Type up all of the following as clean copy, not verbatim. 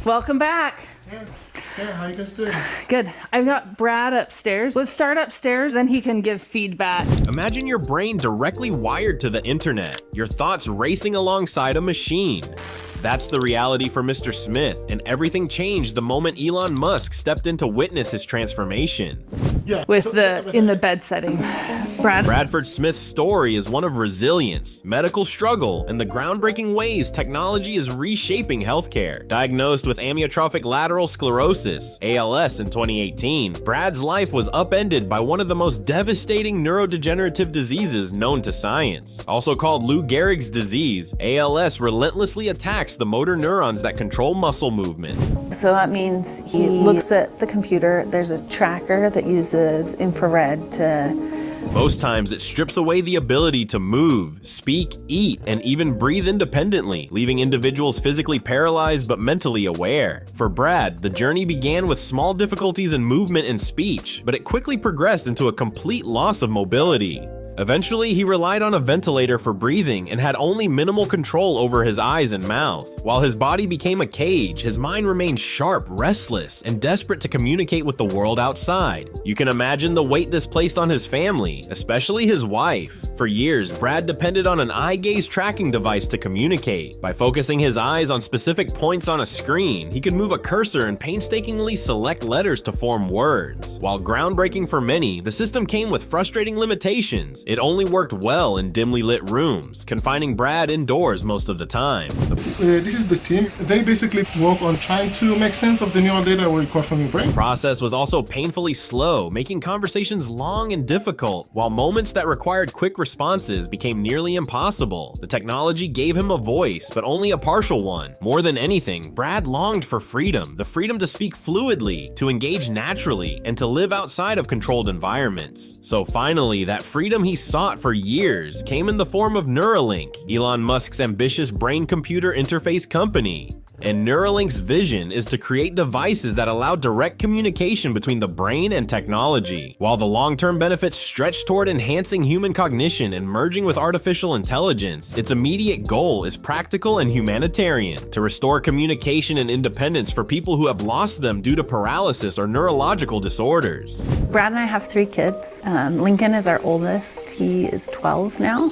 Welcome back. Yeah, how you guys doing? Good. I've got Brad upstairs. Let's start upstairs, then he can give feedback. Imagine your brain directly wired to the internet, your thoughts racing alongside a machine. That's the reality for Mr. Smith, and everything changed the moment Elon Musk stepped in to witness his transformation. Yeah. In the bed setting. Brad? Bradford Smith's story is one of resilience, medical struggle, and the groundbreaking ways technology is reshaping healthcare. Diagnosed with amyotrophic lateral sclerosis, ALS, in 2018, Brad's life was upended by one of the most devastating neurodegenerative diseases known to science. Also called Lou Gehrig's disease, ALS relentlessly attacks the motor neurons that control muscle movement. So that means he looks at the computer, there's a tracker that uses infrared to... Most times, it strips away the ability to move, speak, eat, and even breathe independently, leaving individuals physically paralyzed but mentally aware. For Brad, the journey began with small difficulties in movement and speech, but it quickly progressed into a complete loss of mobility. Eventually, he relied on a ventilator for breathing and had only minimal control over his eyes and mouth. While his body became a cage, his mind remained sharp, restless, and desperate to communicate with the world outside. You can imagine the weight this placed on his family, especially his wife. For years, Brad depended on an eye gaze tracking device to communicate. By focusing his eyes on specific points on a screen, he could move a cursor and painstakingly select letters to form words. While groundbreaking for many, the system came with frustrating limitations. It only worked well in dimly lit rooms, confining Brad indoors most of the time. This is the team. They basically work on trying to make sense of the neural data we record from your brain. The process was also painfully slow, making conversations long and difficult, while moments that required quick responses became nearly impossible. The technology gave him a voice, but only a partial one. More than anything, Brad longed for freedom, the freedom to speak fluidly, to engage naturally, and to live outside of controlled environments. So finally, that freedom he sought for years came in the form of Neuralink, Elon Musk's ambitious brain-computer interface company. And Neuralink's vision is to create devices that allow direct communication between the brain and technology. While the long-term benefits stretch toward enhancing human cognition and merging with artificial intelligence, its immediate goal is practical and humanitarian, to restore communication and independence for people who have lost them due to paralysis or neurological disorders. Brad and I have 3 kids. Lincoln is our oldest. He is 12 now.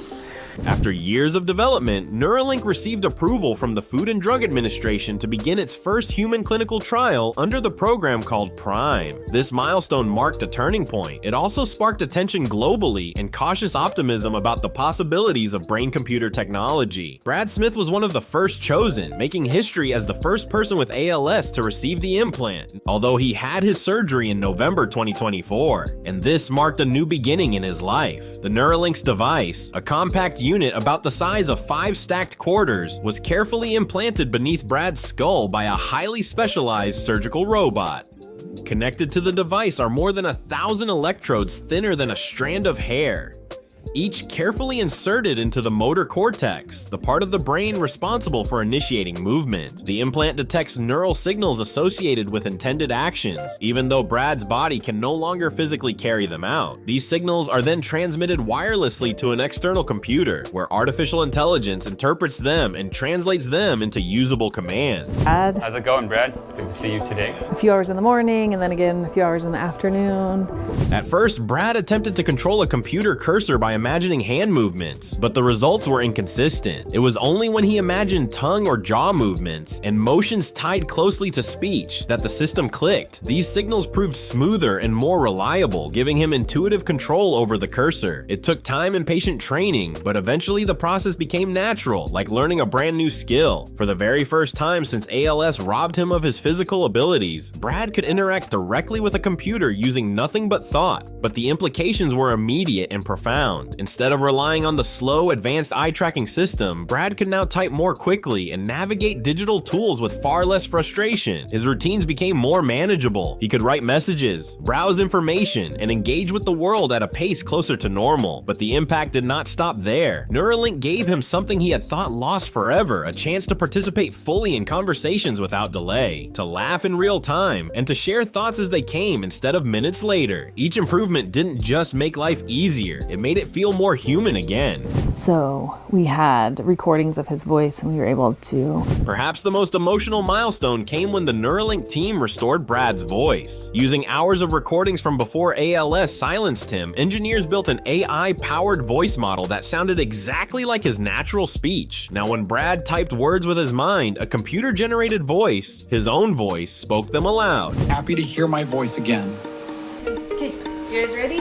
After years of development, Neuralink received approval from the Food and Drug Administration to begin its first human clinical trial under the program called PRIME. This milestone marked a turning point. It also sparked attention globally and cautious optimism about the possibilities of brain-computer technology. Brad Smith was one of the first chosen, making history as the first person with ALS to receive the implant, although he had his surgery in November 2024. And this marked a new beginning in his life. The Neuralink's device, a compact unit about the size of 5 stacked quarters, was carefully implanted beneath Brad's skull by a highly specialized surgical robot. Connected to the device are more than 1,000 electrodes thinner than a strand of hair, each carefully inserted into the motor cortex, the part of the brain responsible for initiating movement. The implant detects neural signals associated with intended actions, even though Brad's body can no longer physically carry them out. These signals are then transmitted wirelessly to an external computer, where artificial intelligence interprets them and translates them into usable commands. Brad, How's it going, Brad? Good to see you today. a few hours in the morning and then again a few hours in the afternoon. At first, Brad attempted to control a computer cursor by imagining hand movements, but the results were inconsistent. It was only when he imagined tongue or jaw movements and motions tied closely to speech that the system clicked. These signals proved smoother and more reliable, giving him intuitive control over the cursor. It took time and patient training, but eventually the process became natural, like learning a brand new skill. For the very first time since ALS robbed him of his physical abilities, Brad could interact directly with a computer using nothing but thought. But the implications were immediate and profound. Instead of relying on the slow, advanced eye tracking system, Brad could now type more quickly and navigate digital tools with far less frustration. His routines became more manageable. He could write messages, browse information, and engage with the world at a pace closer to normal. But the impact did not stop there. Neuralink gave him something he had thought lost forever, a chance to participate fully in conversations without delay, to laugh in real time, and to share thoughts as they came instead of minutes later. Each improvement didn't just make life easier, it made it feel more human again. So we had recordings of his voice and we were able to... Perhaps the most emotional milestone came when the Neuralink team restored Brad's voice. Using hours of recordings from before ALS silenced him, engineers built an AI-powered voice model that sounded exactly like his natural speech. Now, when Brad typed words with his mind, a computer-generated voice, his own voice, spoke them aloud. Happy to hear my voice again. Okay, you guys ready?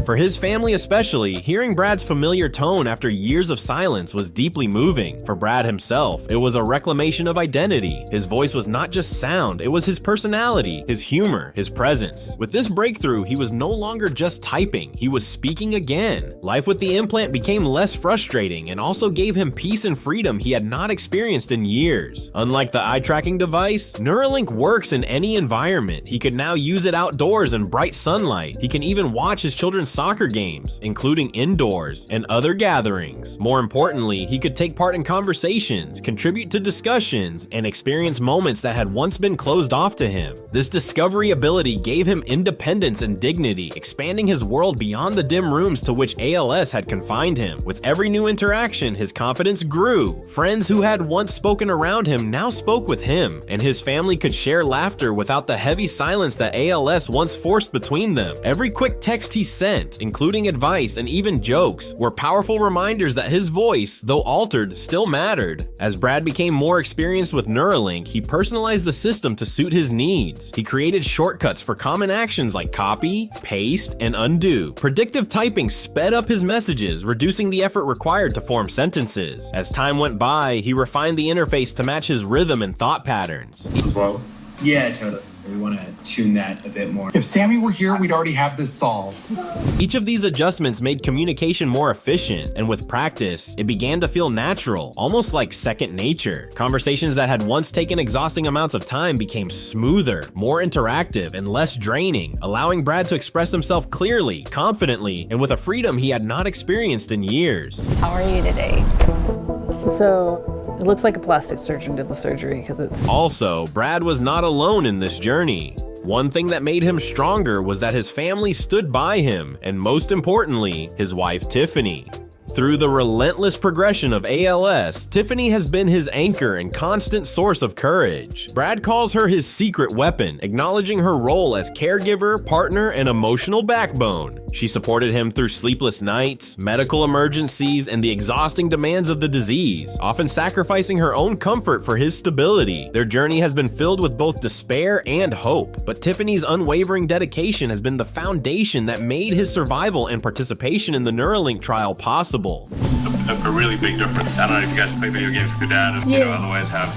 For his family especially, hearing Brad's familiar tone after years of silence was deeply moving. For Brad himself, it was a reclamation of identity. His voice was not just sound, it was his personality, his humor, his presence. With this breakthrough, he was no longer just typing, he was speaking again. Life with the implant became less frustrating and also gave him peace and freedom he had not experienced in years. Unlike the eye-tracking device, Neuralink works in any environment. He could now use it outdoors in bright sunlight. He can even watch his children's soccer games, including indoors and other gatherings. More importantly, he could take part in conversations, contribute to discussions, and experience moments that had once been closed off to him. This discovery ability gave him independence and dignity, expanding his world beyond the dim rooms to which ALS had confined him. With every new interaction, his confidence grew. Friends who had once spoken around him now spoke with him, and his family could share laughter without the heavy silence that ALS once forced between them. Every quick text he sent, including advice and even jokes, were powerful reminders that his voice, though altered, still mattered. As Brad became more experienced with Neuralink, he personalized the system to suit his needs. He created shortcuts for common actions like copy, paste, and undo. Predictive typing sped up his messages, reducing the effort required to form sentences. As time went by, he refined the interface to match his rhythm and thought patterns. Yeah, totally. We want to tune that a bit more. If Sammy were here, we'd already have this solved. Each of these adjustments made communication more efficient, and with practice, it began to feel natural, almost like second nature. Conversations that had once taken exhausting amounts of time became smoother, more interactive, and less draining, allowing Brad to express himself clearly, confidently, and with a freedom he had not experienced in years. How are you today? So it looks like a plastic surgeon did the surgery because it's... Also, Brad was not alone in this journey. One thing that made him stronger was that his family stood by him, and most importantly, his wife Tiffany. Through the relentless progression of ALS, Tiffany has been his anchor and constant source of courage. Brad calls her his secret weapon, acknowledging her role as caregiver, partner, and emotional backbone. She supported him through sleepless nights, medical emergencies, and the exhausting demands of the disease, often sacrificing her own comfort for his stability. Their journey has been filled with both despair and hope, but Tiffany's unwavering dedication has been the foundation that made his survival and participation in the Neuralink trial possible. A really big difference. I don't know if you guys play video games with your dad and otherwise have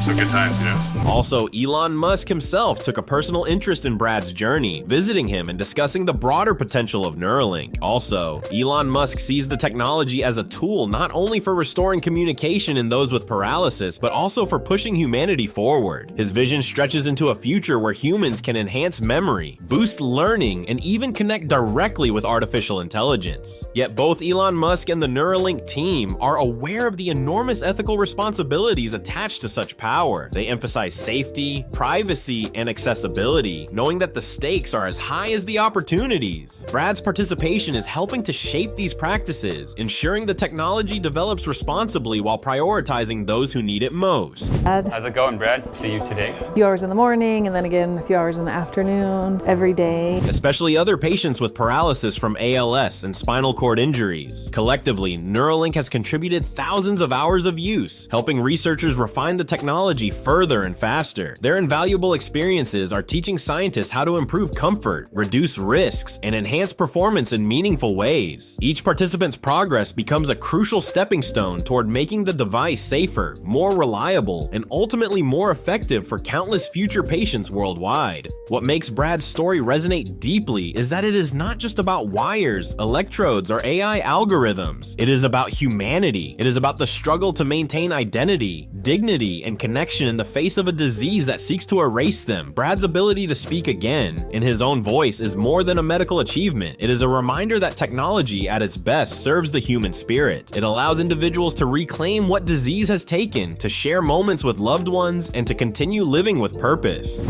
some good times, Also, Elon Musk himself took a personal interest in Brad's journey, visiting him and discussing the broader potential of Neuralink. Also, Elon Musk sees the technology as a tool not only for restoring communication in those with paralysis, but also for pushing humanity forward. His vision stretches into a future where humans can enhance memory, boost learning, and even connect directly with artificial intelligence. Yet both Elon Musk and the Neuralink team are aware of the enormous ethical responsibilities attached to such power. They emphasize safety, privacy, and accessibility, knowing that the stakes are as high as the opportunities. Brad's participation is helping to shape these practices, ensuring the technology develops responsibly while prioritizing those who need it most. How's it going, Brad? See you today. A few hours in the morning and then again a few hours in the afternoon, every day. Especially other patients with paralysis from ALS and spinal cord injuries. Collectively, Neuralink has contributed thousands of hours of use, helping researchers refine the technology further and faster. Their invaluable experiences are teaching scientists how to improve comfort, reduce risks, and enhance performance in meaningful ways. Each participant's progress becomes a crucial stepping stone toward making the device safer, more reliable, and ultimately more effective for countless future patients worldwide. What makes Brad's story resonate deeply is that it is not just about wires, electrodes, or AI algorithms. It is about humanity. It is about the struggle to maintain identity, dignity, and connection in the face of a disease that seeks to erase them. Brad's ability to speak again in his own voice is more than a medical achievement. It is a reminder that technology at its best serves the human spirit. It allows individuals to reclaim what disease has taken, to share moments with loved ones, and to continue living with purpose.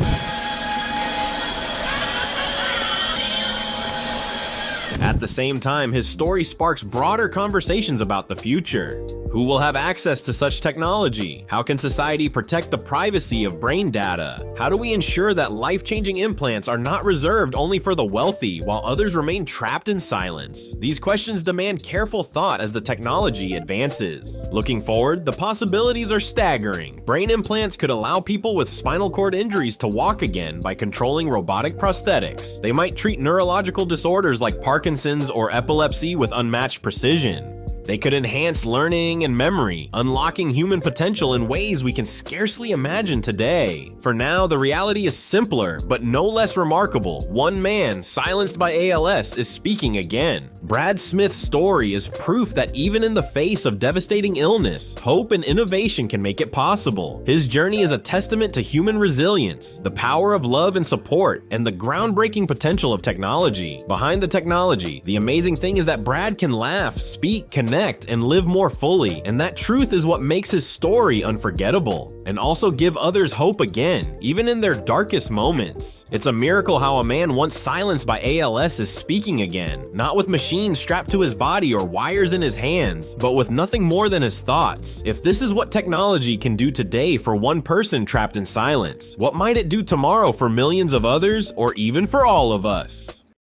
At the same time, his story sparks broader conversations about the future. Who will have access to such technology? How can society protect the privacy of brain data? How do we ensure that life-changing implants are not reserved only for the wealthy, while others remain trapped in silence? These questions demand careful thought as the technology advances. Looking forward, the possibilities are staggering. Brain implants could allow people with spinal cord injuries to walk again by controlling robotic prosthetics. They might treat neurological disorders like Parkinson's or epilepsy with unmatched precision. They could enhance learning and memory, unlocking human potential in ways we can scarcely imagine today. For now, the reality is simpler, but no less remarkable. One man, silenced by ALS, is speaking again. Brad Smith's story is proof that even in the face of devastating illness, hope and innovation can make it possible. His journey is a testament to human resilience, the power of love and support, and the groundbreaking potential of technology. Behind the technology, the amazing thing is that Brad can laugh, speak, connect, and live more fully, and that truth is what makes his story unforgettable, and also give others hope again, even in their darkest moments. It's a miracle how a man once silenced by ALS is speaking again, not with machines strapped to his body or wires in his hands, but with nothing more than his thoughts. If this is what technology can do today for one person trapped in silence, what might it do tomorrow for millions of others, or even for all of us?